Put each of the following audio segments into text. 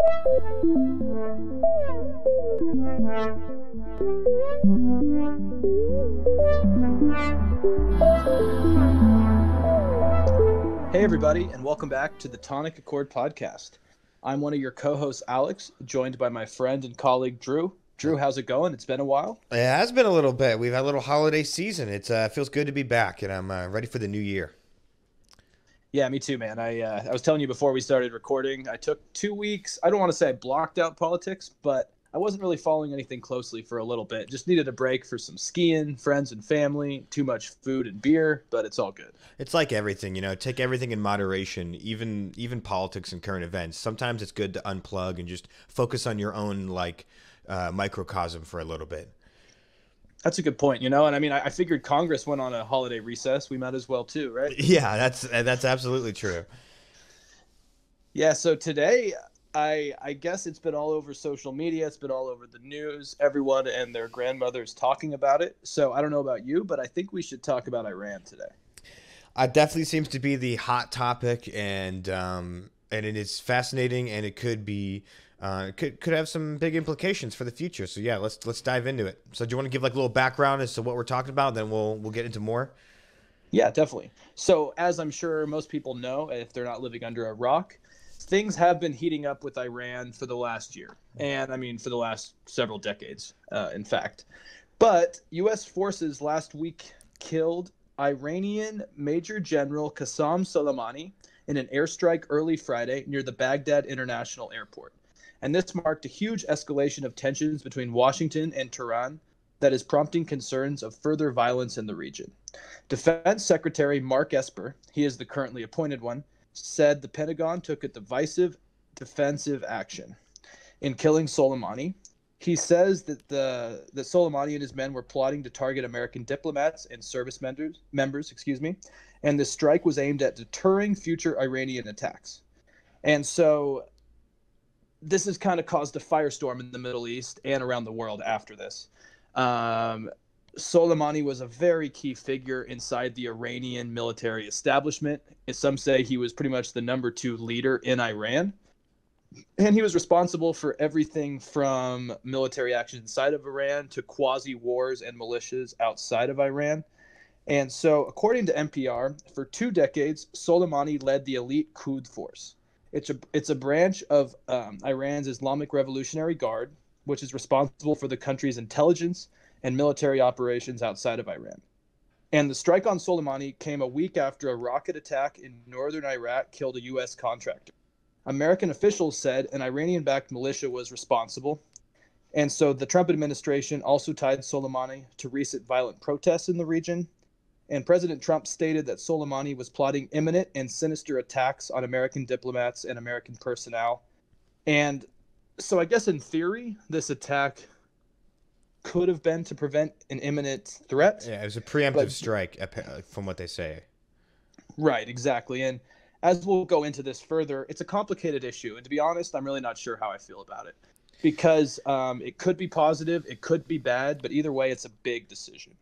Hey everybody, and welcome back to the Tonic Accord podcast. I'm one of your co-hosts, Alex, joined by my friend and colleague, Drew. Drew, how's it going? It's been a while. It has been a little bit. We've had a little holiday season. It feels good to be back, and I'm ready for the new year. Yeah, me too, man. I was telling you before we started recording, I took 2 weeks. I don't want to say I blocked out politics, but I wasn't really following anything closely for a little bit. Just needed a break for some skiing, friends and family, too much food and beer, but it's all good. It's like everything, take everything in moderation, even politics and current events. Sometimes it's good to unplug and just focus on your own microcosm for a little bit. That's a good point, and I mean, I figured Congress went on a holiday recess. We might as well too, right? Yeah, that's absolutely true. Yeah, so today, I guess it's been all over social media. It's been all over the news. Everyone and their grandmothers talking about it. So I don't know about you, but I think we should talk about Iran today. It definitely seems to be the hot topic, and it is fascinating, and it could be could have some big implications for the future. So yeah, let's dive into it. So do you want to give like a little background as to what we're talking about? Then we'll get into more. Yeah, definitely. So as I'm sure most people know, if they're not living under a rock, things have been heating up with Iran for the last year, and I mean for the last several decades, in fact. But U.S. forces last week killed Iranian Major General Qassam Soleimani in an airstrike early Friday near the Baghdad International Airport. And this marked a huge escalation of tensions between Washington and Tehran that is prompting concerns of further violence in the region. Defense Secretary Mark Esper, he is the currently appointed one, said the Pentagon took a divisive defensive action in killing Soleimani. He says that Soleimani and his men were plotting to target American diplomats and service members, and the strike was aimed at deterring future Iranian attacks. And so this has kind of caused a firestorm in the Middle East and around the world after this. Soleimani was a very key figure inside the Iranian military establishment. Some say he was pretty much the number 2 leader in Iran. And he was responsible for everything from military action inside of Iran to quasi-wars and militias outside of Iran. And so, according to NPR, for 2 decades, Soleimani led the elite Quds Force. It's a branch of Iran's Islamic Revolutionary Guard, which is responsible for the country's intelligence and military operations outside of Iran. And the strike on Soleimani came a week after a rocket attack in northern Iraq killed a U.S. contractor. American officials said an Iranian-backed militia was responsible. And so the Trump administration also tied Soleimani to recent violent protests in the region. And President Trump stated that Soleimani was plotting imminent and sinister attacks on American diplomats and American personnel. And so I guess in theory, this attack could have been to prevent an imminent threat. Yeah, it was a preemptive strike, from what they say. Right, exactly. And as we'll go into this further, it's a complicated issue. And to be honest, I'm really not sure how I feel about it. Because it could be positive, it could be bad, but either way, it's a big decision.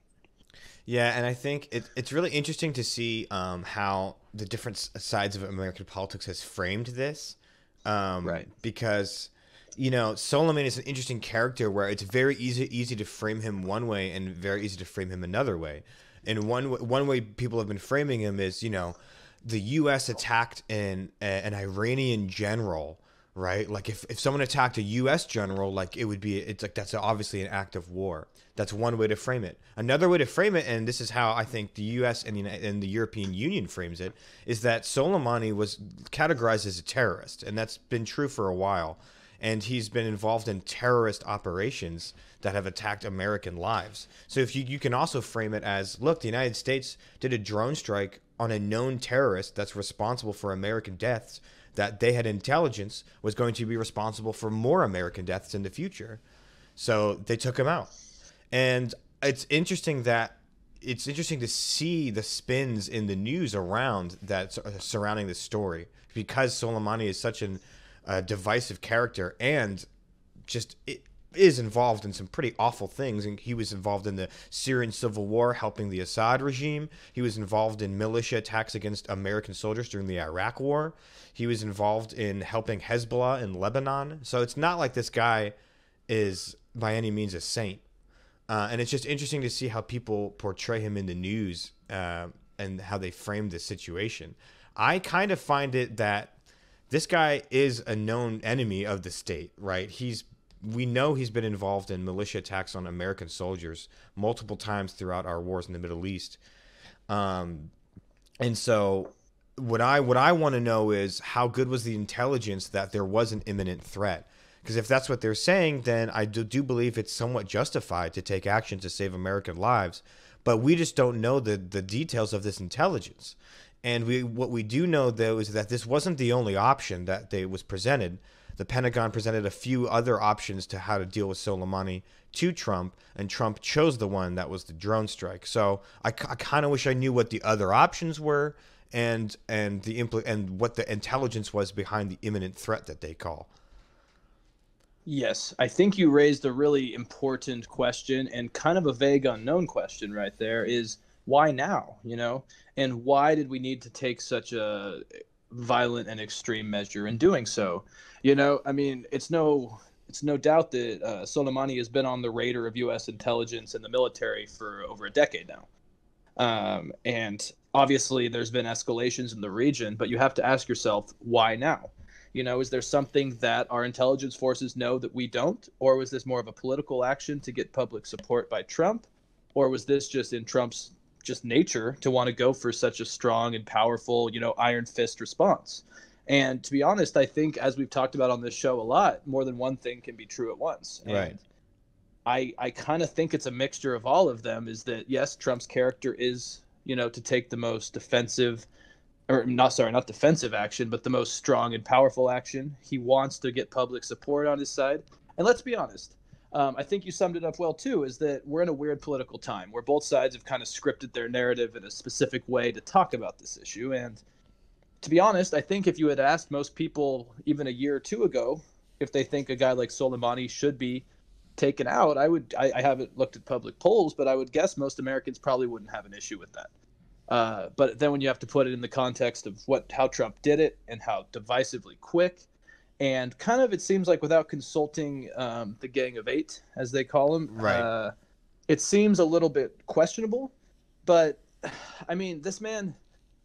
Yeah, and I think it's really interesting to see how the different sides of American politics has framed this. Right. Because, Soleimani is an interesting character where it's very easy to frame him one way and very easy to frame him another way. And one way people have been framing him is, the U.S. attacked an Iranian general, right? Like if someone attacked a U.S. general, like it's like that's obviously an act of war. That's one way to frame it. Another way to frame it, and this is how I think the U.S. and the European Union frames it, is that Soleimani was categorized as a terrorist, and that's been true for a while. And he's been involved in terrorist operations that have attacked American lives. So if you can also frame it as, look, the United States did a drone strike on a known terrorist that's responsible for American deaths, that they had intelligence was going to be responsible for more American deaths in the future. So they took him out. And it's interesting to see the spins in the news around that surrounding this story, because Soleimani is such a divisive character, and just is involved in some pretty awful things, and he was involved in the Syrian civil war, helping the Assad regime. He was involved in militia attacks against American soldiers during the Iraq War. He was involved in helping Hezbollah in Lebanon. So it's not like this guy is by any means a saint. And it's just interesting to see how people portray him in the news and how they frame this situation. I kind of find it that this guy is a known enemy of the state, right? We know he's been involved in militia attacks on American soldiers multiple times throughout our wars in the Middle East. And so what I want to know is how good was the intelligence that there was an imminent threat? Because if that's what they're saying, then I do believe it's somewhat justified to take action to save American lives. But we just don't know the details of this intelligence. And what we do know, though, is that this wasn't the only option that was presented. The Pentagon presented a few other options to how to deal with Soleimani to Trump, and Trump chose the one that was the drone strike. So I kind of wish I knew what the other options were and what the intelligence was behind the imminent threat that they call. Yes, I think you raised a really important question and kind of a vague unknown question right there is why now, and why did we need to take such a violent and extreme measure in doing so? I mean, it's no doubt that Soleimani has been on the radar of U.S. intelligence and the military for over a decade now. And obviously there's been escalations in the region, but you have to ask yourself, why now? Is there something that our intelligence forces know that we don't? Or was this more of a political action to get public support by Trump? Or was this just in Trump's just nature to want to go for such a strong and powerful, iron fist response? And to be honest, I think, as we've talked about on this show a lot, more than one thing can be true at once. Right. And I kind of think it's a mixture of all of them, is that, yes, Trump's character is, to take the most defensive, or not defensive action, but the most strong and powerful action. He wants to get public support on his side. And let's be honest, I think you summed it up well, too, is that we're in a weird political time where both sides have kind of scripted their narrative in a specific way to talk about this issue. And to be honest, I think if you had asked most people even a year or two ago if they think a guy like Soleimani should be taken out, I haven't looked at public polls, but I would guess most Americans probably wouldn't have an issue with that. But then when you have to put it in the context of how Trump did it and how divisively quick, and kind of, it seems like without consulting the Gang of Eight, as they call them, right. It seems a little bit questionable. But I mean, this man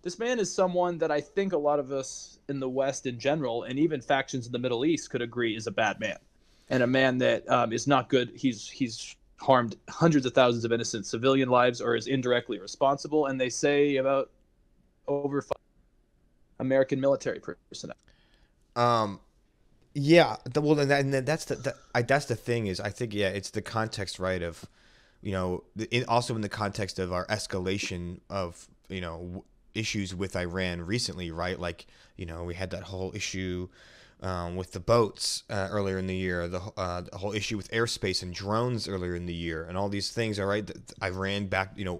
is someone that I think a lot of us in the West in general, and even factions in the Middle East, could agree is a bad man, and a man that is not good. He's harmed hundreds of thousands of innocent civilian lives, or is indirectly responsible, and they say about over 5 American military personnel. Yeah, that's the thing is, I think, yeah, it's the context, right, of, also in the context of our escalation of, issues with Iran recently, right? Like, we had that whole issue with the boats earlier in the year, the whole issue with airspace and drones earlier in the year, and all these things. All right, Iran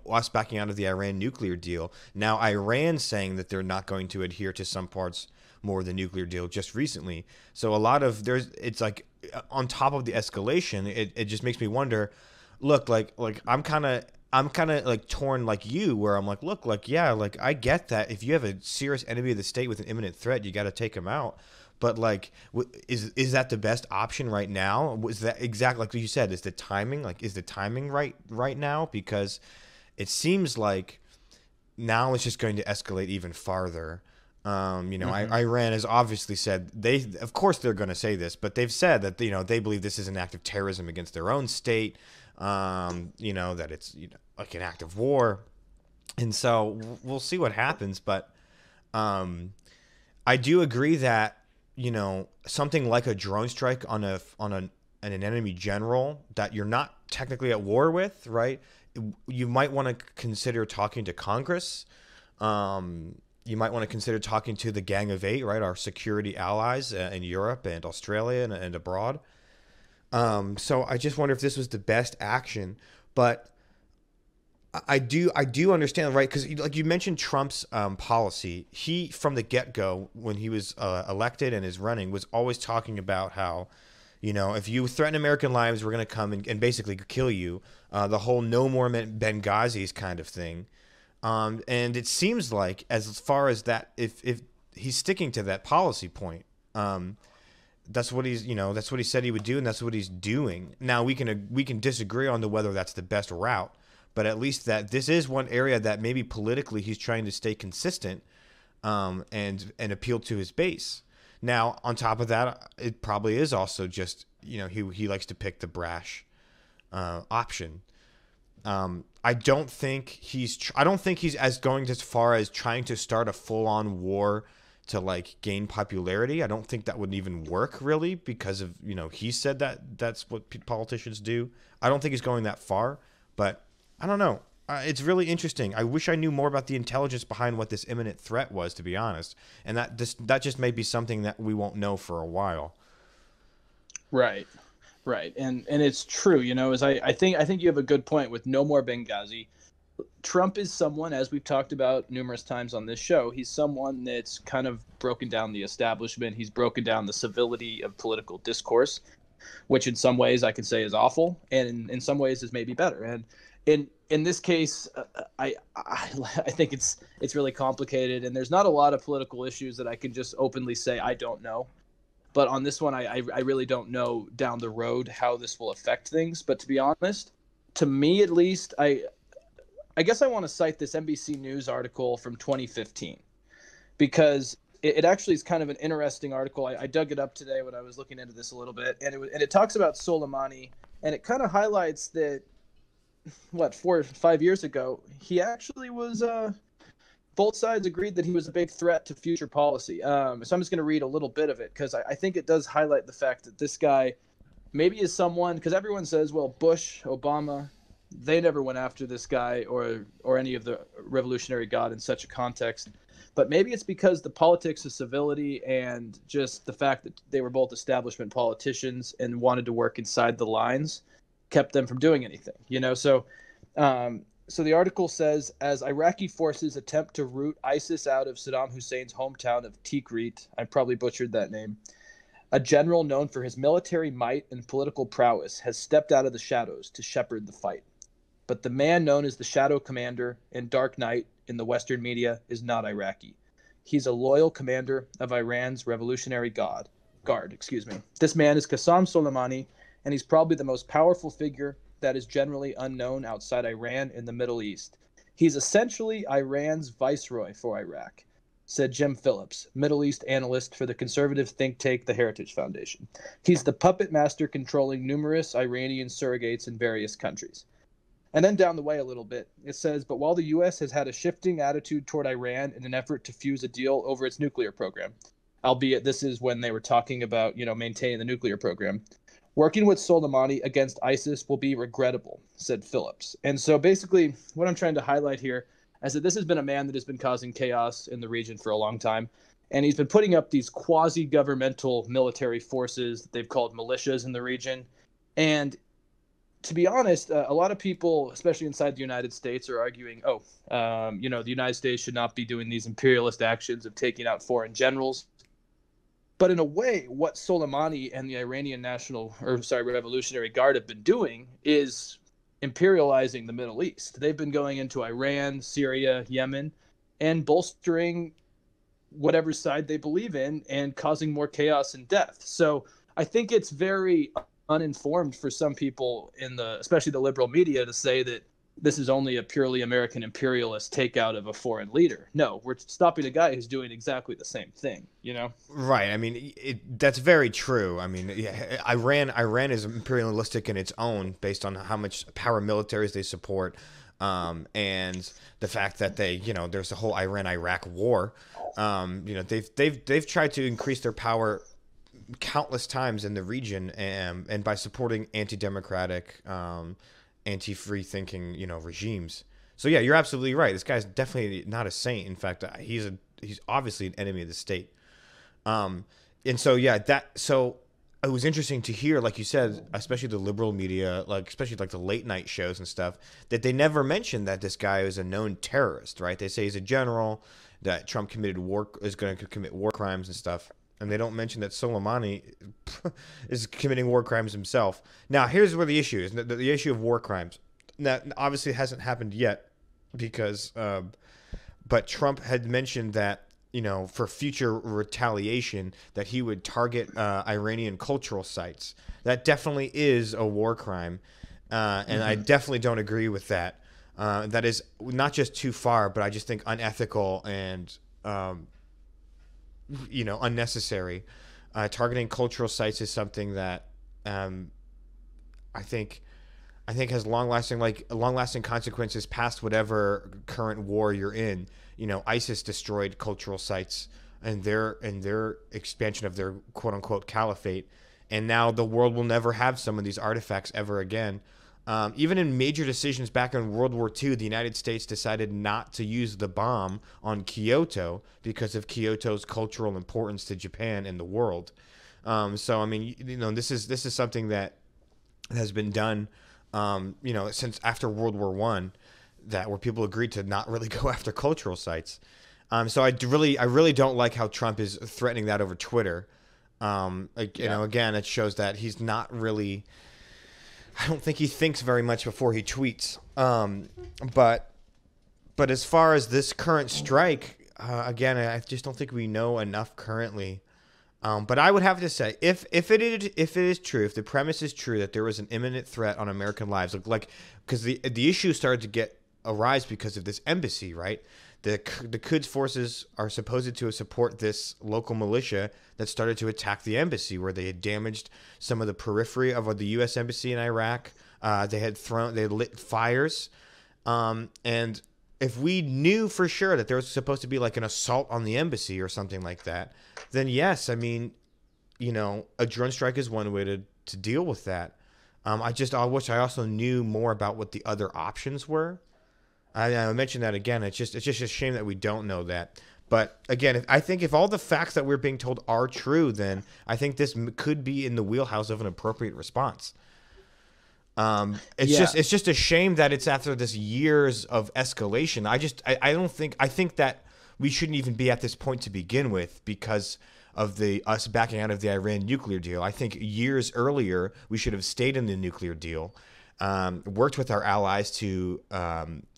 us backing out of the Iran nuclear deal. Now Iran saying that they're not going to adhere to some parts more of the nuclear deal just recently. So a lot of it's like on top of the escalation, it just makes me wonder. Look, like I'm kind of like torn like you, where I'm like, look, like, yeah, like I get that if you have a serious enemy of the state with an imminent threat, you got to take him out. But like, is that the best option right now? Was that exactly like you said? Is the timing right now? Because it seems like now it's just going to escalate even farther. Iran has obviously said of course they're going to say this, but they've said that they believe this is an act of terrorism against their own state. That it's like an act of war, and so we'll see what happens. But I do agree that something like a drone strike on an enemy general that you're not technically at war with, right? You might want to consider talking to Congress. You might want to consider talking to the Gang of Eight, right? Our security allies in Europe and Australia and abroad. So I just wonder if this was the best action, but I do understand, right? Because like you mentioned Trump's policy, he from the get-go when he was elected and is running was always talking about how, You know, if you threaten American lives, we're going to come and basically kill you. The whole no more Benghazis kind of thing. And it seems like, as far as that, if he's sticking to that policy point, that's what that's what he said he would do, and that's what he's doing. Now we can disagree on whether that's the best route, but at least that this is one area that maybe politically he's trying to stay consistent, and appeal to his base. Now, on top of that, it probably is also just, he likes to pick the brash option. I don't think he's as going as far as trying to start a full-on war to like gain popularity. I don't think that would even work really, because of, he said that that's what politicians do. I don't think he's going that far, but I don't know. It's really interesting. I wish I knew more about the intelligence behind what this imminent threat was, to be honest. And that just may be something that we won't know for a while. Right. And it's true, as I think you have a good point with no more Benghazi. Trump is someone, as we've talked about numerous times on this show, he's someone that's kind of broken down the establishment. He's broken down the civility of political discourse, which in some ways I could say is awful, and in some ways is maybe better. And in this case, I think it's really complicated, and there's not a lot of political issues that I can just openly say I don't know. But on this one, I really don't know down the road how this will affect things. But to be honest, to me at least, I guess I want to cite this NBC News article from 2015, because it actually is kind of an interesting article. I dug it up today when I was looking into this a little bit, and it talks about Soleimani, and it kind of highlights that, 4 or 5 years ago, he actually was, both sides agreed that he was a big threat to future policy. So I'm just going to read a little bit of it, because I think it does highlight the fact that this guy maybe is someone, because everyone says, well, Bush, Obama, they never went after this guy or any of the Revolutionary Guard in such a context. But maybe it's because the politics of civility and just the fact that they were both establishment politicians and wanted to work inside the lines kept them from doing anything, So the article says, as Iraqi forces attempt to root ISIS out of Saddam Hussein's hometown of Tikrit, I probably butchered that name, a general known for his military might and political prowess has stepped out of the shadows to shepherd the fight. But the man known as the Shadow Commander and Dark Knight in the Western media is not Iraqi. He's a loyal commander of Iran's Revolutionary Guard. This man is Qassam Soleimani, and he's probably the most powerful figure that is generally unknown outside Iran in the Middle East. He's essentially Iran's viceroy for Iraq, said Jim Phillips, Middle East analyst for the conservative think tank The Heritage Foundation. He's the puppet master controlling numerous Iranian surrogates in various countries. And then down the way a little bit, it says, but while the U.S. has had a shifting attitude toward Iran in an effort to fuse a deal over its nuclear program, albeit this is when they were talking about, maintaining the nuclear program, working with Soleimani against ISIS will be regrettable, said Phillips. And so basically what I'm trying to highlight here is that this has been a man that has been causing chaos in the region for a long time. And he's been putting up these quasi-governmental military forces that they've called militias in the region. And to be honest, a lot of people, especially inside the United States, are arguing, the United States should not be doing these imperialist actions of taking out foreign generals. But in a way, what Soleimani and the Iranian Revolutionary Guard have been doing is imperializing the Middle East. They've been going into Iran, Syria, Yemen, and bolstering whatever side they believe in and causing more chaos and death. So I think it's very uninformed for some people especially the liberal media, to say that this is only a purely American imperialist takeout of a foreign leader. No, we're stopping a guy who's doing exactly the same thing, Right. I mean, that's very true. I mean, yeah, Iran is imperialistic in its own, based on how much paramilitaries they support, and the fact that they, there's the whole Iran-Iraq war. They've tried to increase their power countless times in the region, and by supporting anti-democratic, anti-free thinking, regimes. So yeah, you're absolutely right. This guy's definitely not a saint. In fact, he's obviously an enemy of the state. And so yeah, so it was interesting to hear, like you said, especially the liberal media, especially the late night shows and stuff, that they never mentioned that this guy is a known terrorist, right? They say he's a general, that Trump is going to commit war crimes and stuff. and they don't mention that Soleimani is committing war crimes himself. Now, here's where the issue is: the issue of war crimes. Now, obviously, it hasn't happened yet because, but Trump had mentioned that, you know, for future retaliation, that he would target Iranian cultural sites. That definitely is a war crime, and I definitely don't agree with that. That is not just too far, but I just think unethical and, you know, unnecessary. Targeting cultural sites is something that I think has long lasting consequences past whatever current war you're in. You know, ISIS destroyed cultural sites and their expansion of their quote unquote caliphate, and now the world will never have some of these artifacts ever again. Even in major decisions back in World War II, the United States decided not to use the bomb on Kyoto because of Kyoto's cultural importance to Japan and the world. So I mean, you know, this is something that has been done, you know, since after World War One, that where people agreed to not really go after cultural sites. So I really don't like how Trump is threatening that over Twitter. Like, you know, again, it shows that he's not really. I don't think he thinks very much before he tweets. But as far as this current strike, again, I just don't think we know enough currently. But I would have to say, if it is true, if the premise is true that there was an imminent threat on American lives, like because the issue started to arise because of this embassy, right? The Quds forces are supposed to support this local militia that started to attack the embassy, where they had damaged some of the periphery of the U.S. embassy in Iraq. They had lit fires, and if we knew for sure that there was supposed to be like an assault on the embassy or something like that, then yes, I mean, you know, a drone strike is one way to deal with that. I wish I also knew more about what the other options were. I mentioned that again. It's just a shame that we don't know that. But again, I think if all the facts that we're being told are true, then I think this could be in the wheelhouse of an appropriate response. It's just a shame that it's after this years of escalation. I think that we shouldn't even be at this point to begin with because of us backing out of the Iran nuclear deal. I think years earlier we should have stayed in the nuclear deal, worked with our allies to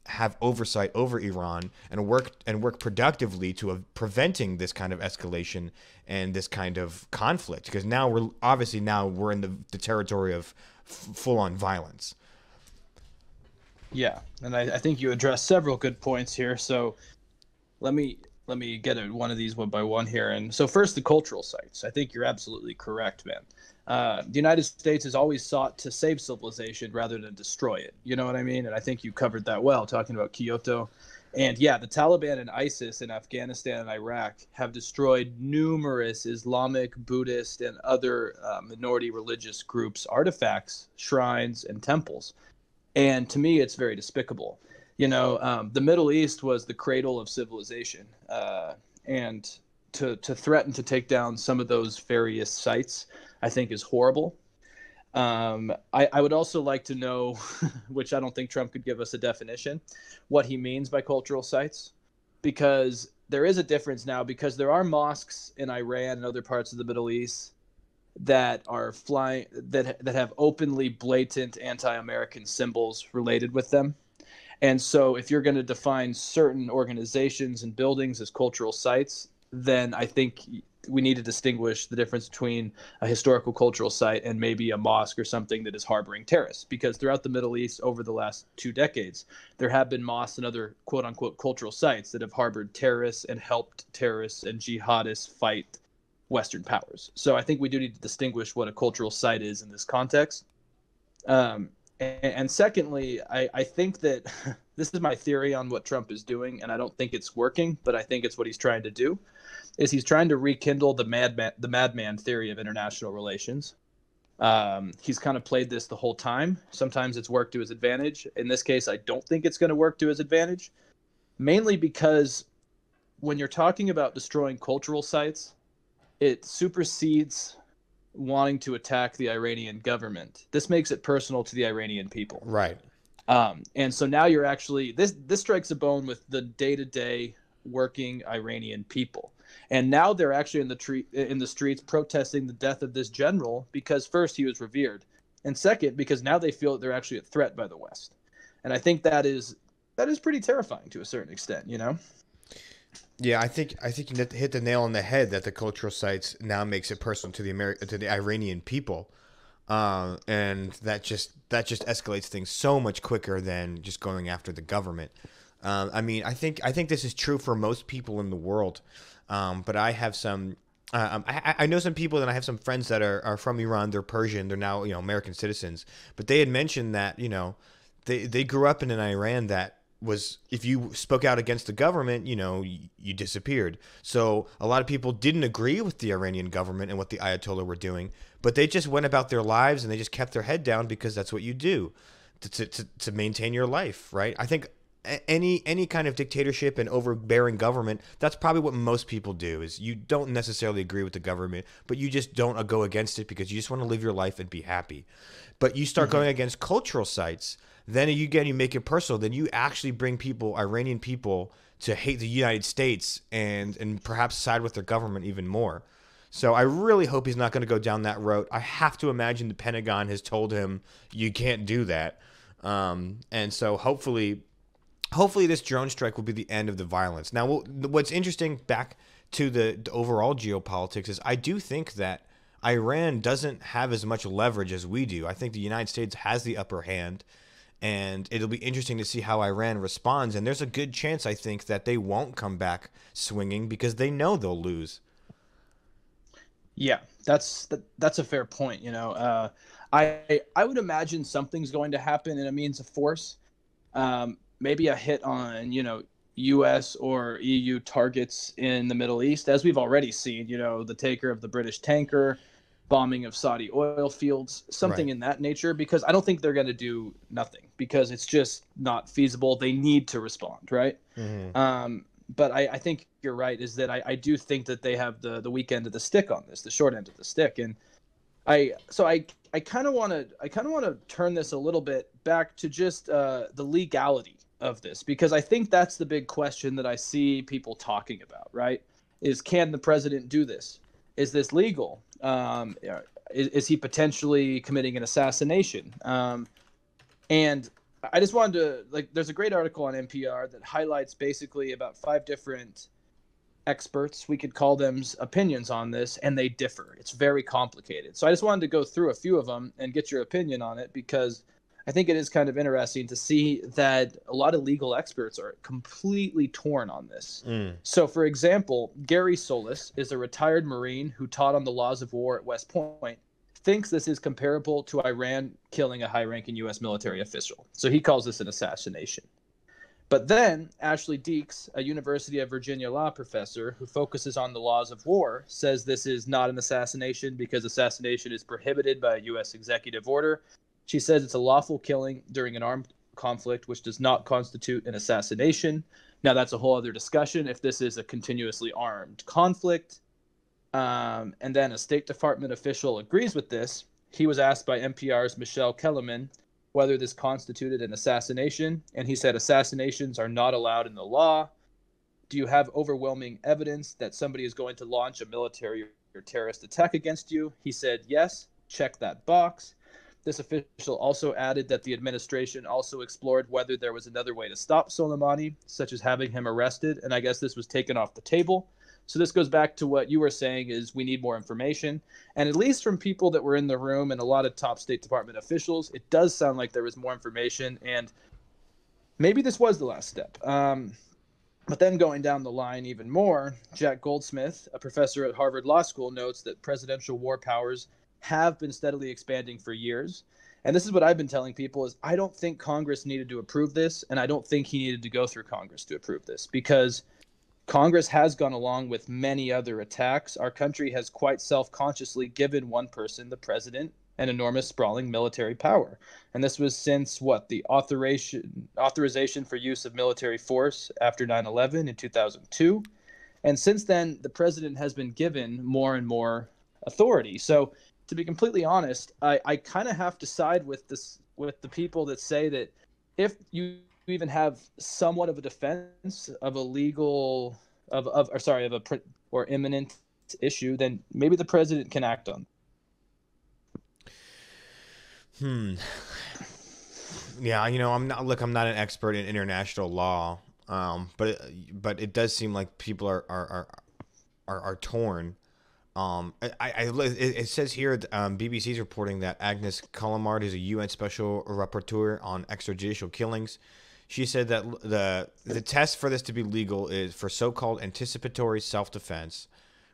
have oversight over Iran, and work productively to preventing this kind of escalation and this kind of conflict. Because now we're in the territory of full-on violence. Yeah, and I think you addressed several good points here. So let me get at one of these one by one here. And so first, the cultural sites. I think you're absolutely correct, man. The United States has always sought to save civilization rather than destroy it. You know what I mean? And I think you covered that well, talking about Kyoto. And yeah, the Taliban and ISIS in Afghanistan and Iraq have destroyed numerous Islamic, Buddhist, and other minority religious groups' artifacts, shrines, and temples. And to me, it's very despicable. You know, the Middle East was the cradle of civilization. And to threaten to take down some of those various sites, I think is horrible. I would also like to know, which I don't think Trump could give us a definition, what he means by cultural sites, because there is a difference now, because there are mosques in Iran and other parts of the Middle East that are that have openly blatant anti-American symbols related with them. And so if you're going to define certain organizations and buildings as cultural sites, then I think we need to distinguish the difference between a historical cultural site and maybe a mosque or something that is harboring terrorists. Because throughout the Middle East over the last 2 decades, there have been mosques and other quote unquote cultural sites that have harbored terrorists and helped terrorists and jihadists fight Western powers. So I think we do need to distinguish what a cultural site is in this context. And secondly, I think that this is my theory on what Trump is doing, and I don't think it's working, but I think it's what he's trying to do, is he's trying to rekindle the madman theory of international relations. He's kind of played this the whole time. Sometimes it's worked to his advantage. In this case, I don't think it's going to work to his advantage, mainly because when you're talking about destroying cultural sites, it supersedes wanting to attack the Iranian government. This makes it personal to the Iranian people. Right. And so now you're actually, this strikes a bone with the day-to-day working Iranian people. And now they're actually in the streets protesting the death of this general because first he was revered, and second because now they feel that they're actually a threat by the West. And I think that is pretty terrifying to a certain extent, you know. Yeah, I think you hit the nail on the head that the cultural sites now makes it personal to the Iranian people, and that just escalates things so much quicker than just going after the government. I mean, I think this is true for most people in the world, but I have some. I know some people, and I have some friends that are from Iran. They're Persian. They're now American citizens, but they had mentioned that they grew up in an Iran that was, if you spoke out against the government, you disappeared. So a lot of people didn't agree with the Iranian government and what the Ayatollah were doing, but they just went about their lives and they just kept their head down because that's what you do to maintain your life, right? I think any kind of dictatorship and overbearing government, that's probably what most people do, is you don't necessarily agree with the government, but you just don't go against it because you just want to live your life and be happy. But you start going against cultural sites, then you make it personal. Then you actually bring Iranian people, to hate the United States and perhaps side with their government even more. So I really hope he's not going to go down that road. I have to imagine the Pentagon has told him you can't do that. And so hopefully this drone strike will be the end of the violence. Now, what's interesting, back to the overall geopolitics, is I do think that Iran doesn't have as much leverage as we do. I think the United States has the upper hand, and it'll be interesting to see how Iran responds. And there's a good chance, I think, that they won't come back swinging because they know they'll lose. Yeah, that's a fair point. I would imagine something's going to happen in a means of force. Maybe a hit on, U.S. or EU targets in the Middle East, as we've already seen, the taker of the British tanker, bombing of Saudi oil fields, something in that nature, because I don't think they're going to do nothing because it's just not feasible. They need to respond, right? Mm-hmm. But I think you're right, is that I do think that they have the weak end of the stick on this, the short end of the stick. And I kind of want to turn this a little bit back to just the legality of this, because I think that's the big question that I see people talking about, right? Is, can the president do this? Is this legal? Is he potentially committing an assassination? And I just wanted to, there's a great article on NPR that highlights basically about 5 different experts, we could call them, opinions on this, and they differ. It's very complicated. So I just wanted to go through a few of them and get your opinion on it, because I think it is kind of interesting to see that a lot of legal experts are completely torn on this. So, for example, Gary Solis is a retired Marine who taught on the laws of war at West Point, thinks this is comparable to Iran killing a high-ranking U.S. military official. So he calls this an assassination. But then Ashley Deeks, a University of Virginia law professor who focuses on the laws of war, says this is not an assassination because assassination is prohibited by a U.S. executive order. She says it's a lawful killing during an armed conflict, which does not constitute an assassination. Now, that's a whole other discussion if this is a continuously armed conflict. And then a State Department official agrees with this. He was asked by NPR's Michelle Kellerman whether this constituted an assassination, and he said assassinations are not allowed in the law. Do you have overwhelming evidence that somebody is going to launch a military or terrorist attack against you? He said yes, check that box. This official also added that the administration also explored whether there was another way to stop Soleimani, such as having him arrested, and I guess this was taken off the table. So this goes back to what you were saying, is we need more information. And at least from people that were in the room and a lot of top State Department officials, it does sound like there was more information, and maybe this was the last step. But then going down the line even more, Jack Goldsmith, a professor at Harvard Law School, notes that presidential war powers have been steadily expanding for years. And this is what I've been telling people, is I don't think Congress needed to approve this, and I don't think he needed to go through Congress to approve this, because Congress has gone along with many other attacks. Our country has quite self-consciously given one person, the president, an enormous sprawling military power. And this was since the authorization for use of military force after 9/11 in 2002. And since then, the president has been given more and more authority. So to be completely honest, I kind of have to side with the people that say that if you even have somewhat of a defense of a legal of a or imminent issue, then maybe the president can act on. Yeah, I'm not an expert in international law, but it does seem like people are torn. It says here, BBC's reporting that Agnes Callamard, who's a UN special rapporteur on extrajudicial killings, she said that the test for this to be legal is for so-called anticipatory self-defense,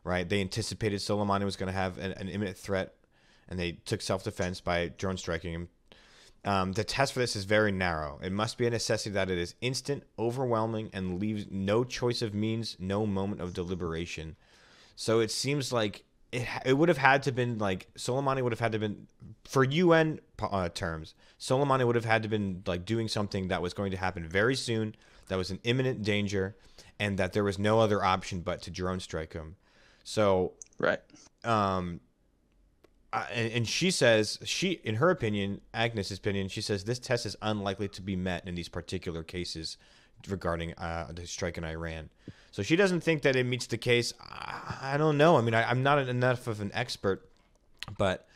right? They anticipated Soleimani was going to have an imminent threat, and they took self-defense by drone striking him. The test for this is very narrow. It must be a necessity that it is instant, overwhelming, and leaves no choice of means, no moment of deliberation. So it seems like it would have had to been like Soleimani would have had to been, for UN terms, Soleimani would have had to been like doing something that was going to happen very soon, that was an imminent danger, and that there was no other option but to drone strike him. So right. And she says, in her opinion, Agnes's opinion, she says this test is unlikely to be met in these particular cases regarding the strike in Iran. So she doesn't think that it meets the case. I don't know. I mean, I'm not enough of an expert, but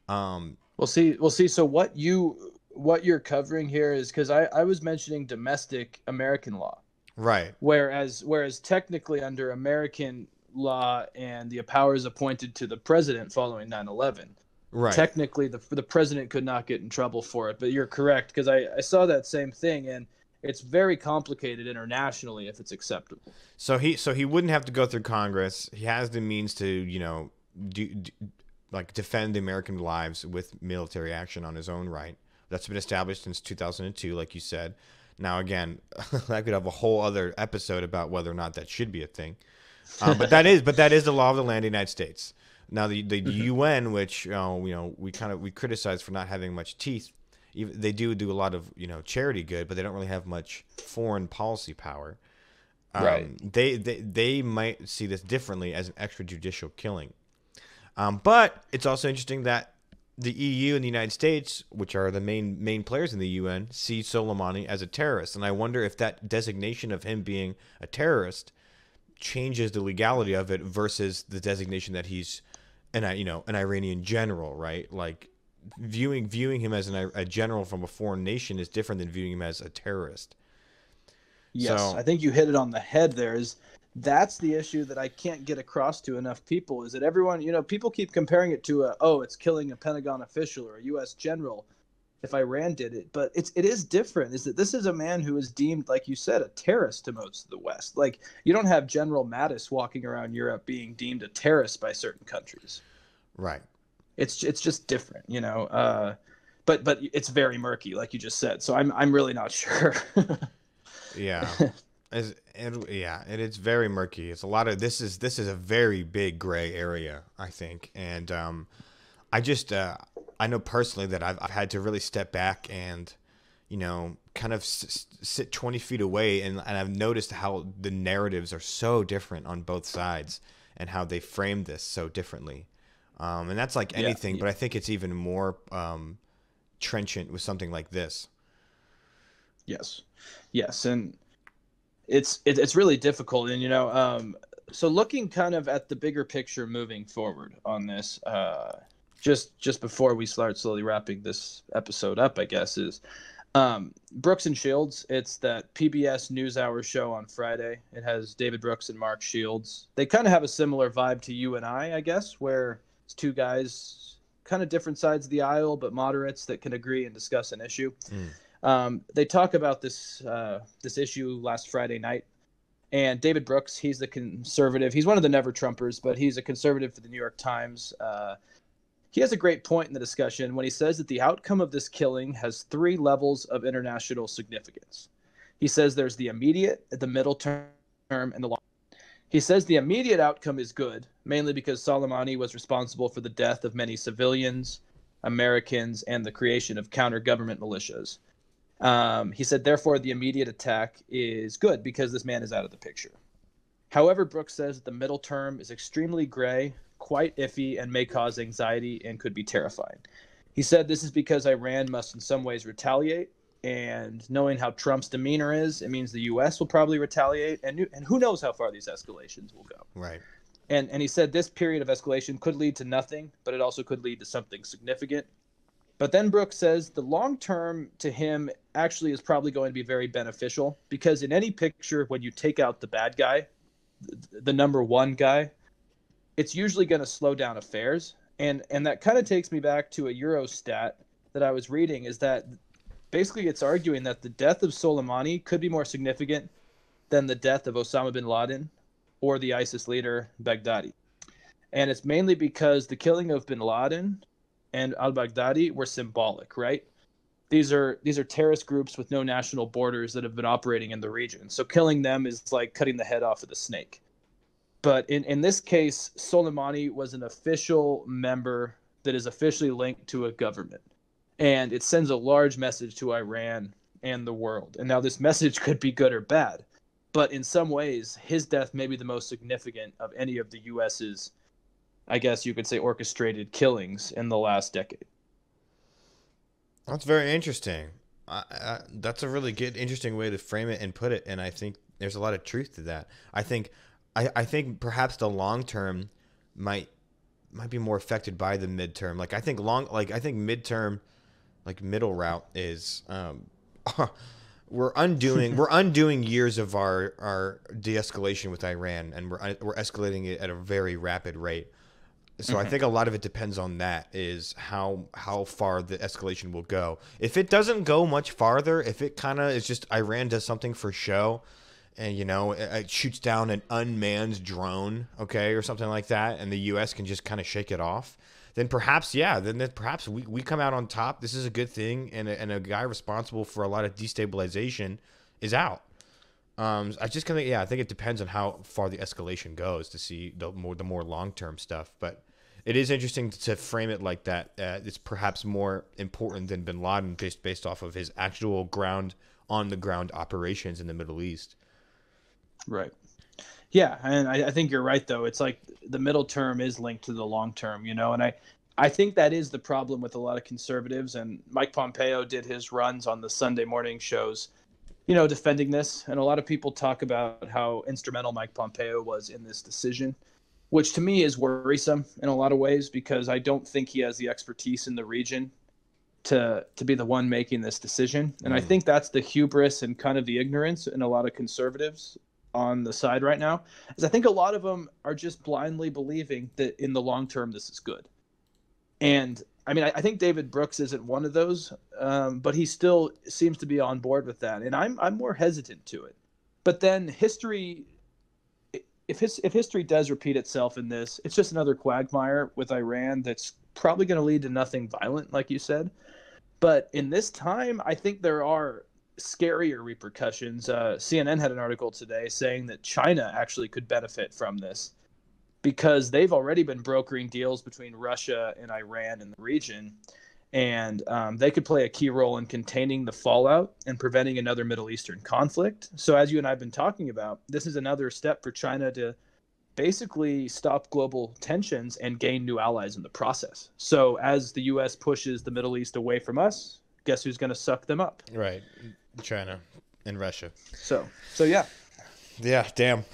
we'll see. So what you're covering here is, because I was mentioning domestic American law, right? Whereas technically under American law and the powers appointed to the president following 9/11, right? Technically, the president could not get in trouble for it. But you're correct, because I saw that same thing, and it's very complicated internationally if it's acceptable. So he wouldn't have to go through Congress. He has the means to defend the American lives with military action on his own right. That's been established since 2002, like you said. Now again, I could have a whole other episode about whether or not that should be a thing. But that is the law of the land of the United States. Now the UN, which we criticize for not having much teeth. They do a lot of charity good, but they don't really have much foreign policy power. Right. They might see this differently as an extrajudicial killing. But it's also interesting that the EU and the United States, which are the main players in the UN, see Soleimani as a terrorist, and I wonder if that designation of him being a terrorist changes the legality of it versus the designation that he's an Iranian general, right? Like viewing him as a general from a foreign nation is different than viewing him as a terrorist. Yes, so, I think you hit it on the head there. That's the issue that I can't get across to enough people, is that everyone, people keep comparing it to it's killing a Pentagon official or a U.S. general if Iran did it. But it is different, is that this is a man who is deemed, like you said, a terrorist to most of the West. Like, you don't have General Mattis walking around Europe being deemed a terrorist by certain countries. Right. It's just different, but it's very murky, like you just said. So I'm really not sure. Yeah. It's very murky. It's a lot of this is a very big gray area, I think. And I know personally that I've had to really step back and kind of sit 20 feet away, and I've noticed how the narratives are so different on both sides and how they frame this so differently. And that's like anything, but I think it's even more trenchant with something like this. Yes, and it's really difficult. And so looking kind of at the bigger picture moving forward on this, just before we start slowly wrapping this episode up, I guess, is Brooks and Shields. It's that PBS NewsHour show on Friday. It has David Brooks and Mark Shields. They kind of have a similar vibe to you and I guess, where it's two guys, kind of different sides of the aisle, but moderates that can agree and discuss an issue. They talk about this issue last Friday night, and David Brooks, he's the conservative. He's one of the Never Trumpers, but he's a conservative for the New York Times. He has a great point in the discussion when he says that the outcome of this killing has 3 levels of international significance. He says there's the immediate, the middle term, and the long. He says the immediate outcome is good, mainly because Soleimani was responsible for the death of many civilians, Americans, and the creation of counter-government militias. He said, therefore, the immediate attack is good because this man is out of the picture. However, Brooks says that the middle term is extremely gray, quite iffy, and may cause anxiety and could be terrifying. He said this is because Iran must in some ways retaliate, and knowing how Trump's demeanor is, it means the U.S. will probably retaliate, and who knows how far these escalations will go. Right. And he said this period of escalation could lead to nothing, but it also could lead to something significant. But then Brooks says the long term to him actually is probably going to be very beneficial, because in any picture, when you take out the bad guy, the number one guy, it's usually going to slow down affairs. And that kind of takes me back to a Eurostat that I was reading, is that basically it's arguing that the death of Soleimani could be more significant than the death of Osama bin Laden or the ISIS leader Baghdadi. And it's mainly because the killing of bin Laden and al-Baghdadi were symbolic, right? These are terrorist groups with no national borders that have been operating in the region. So killing them is like cutting the head off of the snake. But in this case, Soleimani was an official member that is officially linked to a government. And it sends a large message to Iran and the world. And now this message could be good or bad. But in some ways, his death may be the most significant of any of the U.S.'s, I guess you could say, orchestrated killings in the last decade. That's very interesting. That's a really good, interesting way to frame it and put it. And I think there's a lot of truth to that. I think perhaps the long term might be more affected by the midterm. I think midterm, like middle route is we're undoing years of our de-escalation with Iran, and we're escalating it at a very rapid rate. So I think a lot of it depends on that, is how far the escalation will go. If it doesn't go much farther, if it kind of is just Iran does something for show, and it shoots down an unmanned drone, okay, or something like that, and the U.S. can just kind of shake it off, then perhaps we come out on top. This is a good thing, and a guy responsible for a lot of destabilization is out. I think it depends on how far the escalation goes to see the more long-term stuff. But it is interesting to frame it like that. It's perhaps more important than bin Laden based off of his actual on the ground operations in the Middle East. Right. Yeah, and I think you're right, though. It's like the middle term is linked to the long term, and I think that is the problem with a lot of conservatives. And Mike Pompeo did his runs on the Sunday morning shows, defending this. And a lot of people talk about how instrumental Mike Pompeo was in this decision, which to me is worrisome in a lot of ways, because I don't think he has the expertise in the region to be the one making this decision. And I think that's the hubris and kind of the ignorance in a lot of conservatives on the side right now, is I think a lot of them are just blindly believing that in the long term this is good. And I mean, I think David Brooks isn't one of those, but he still seems to be on board with that. And I'm more hesitant to it. But then history, if history does repeat itself in this, it's just another quagmire with Iran that's probably going to lead to nothing violent, like you said. But in this time, I think there are scarier repercussions. CNN had an article today saying that China actually could benefit from this, because they've already been brokering deals between Russia and Iran in the region, and they could play a key role in containing the fallout and preventing another Middle Eastern conflict. So as you and I have been talking about, this is another step for China to basically stop global tensions and gain new allies in the process. So as the U.S. pushes the Middle East away from us, guess who's going to suck them up? Right. China and Russia. So yeah. Yeah, damn.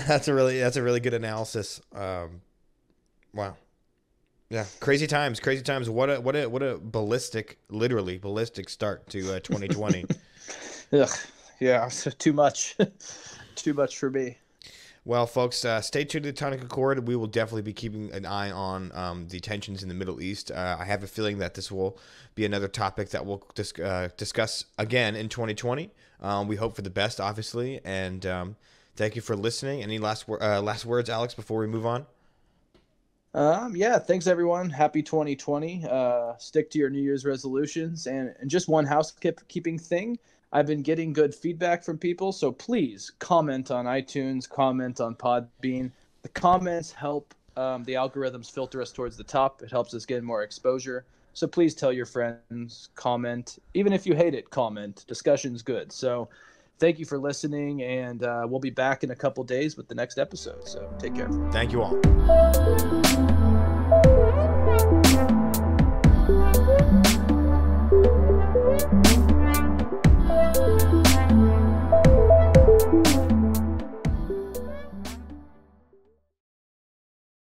That's a really good analysis. Wow. Yeah, crazy times. What a literally ballistic start to 2020. Ugh, yeah, too much. Too much for me. Well, folks, stay tuned to the Tonic Accord. We will definitely be keeping an eye on the tensions in the Middle East. I have a feeling that this will be another topic that we'll discuss again in 2020. We hope for the best, obviously, and thank you for listening. Any last words, Alex, before we move on? Yeah, thanks, everyone. Happy 2020. Stick to your New Year's resolutions. And just one housekeeping thing. I've been getting good feedback from people, so please comment on iTunes, comment on Podbean. The comments help the algorithms filter us towards the top. It helps us get more exposure. So please tell your friends, comment. Even if you hate it, comment. Discussion's good. So thank you for listening, and we'll be back in a couple days with the next episode. So take care. Thank you all.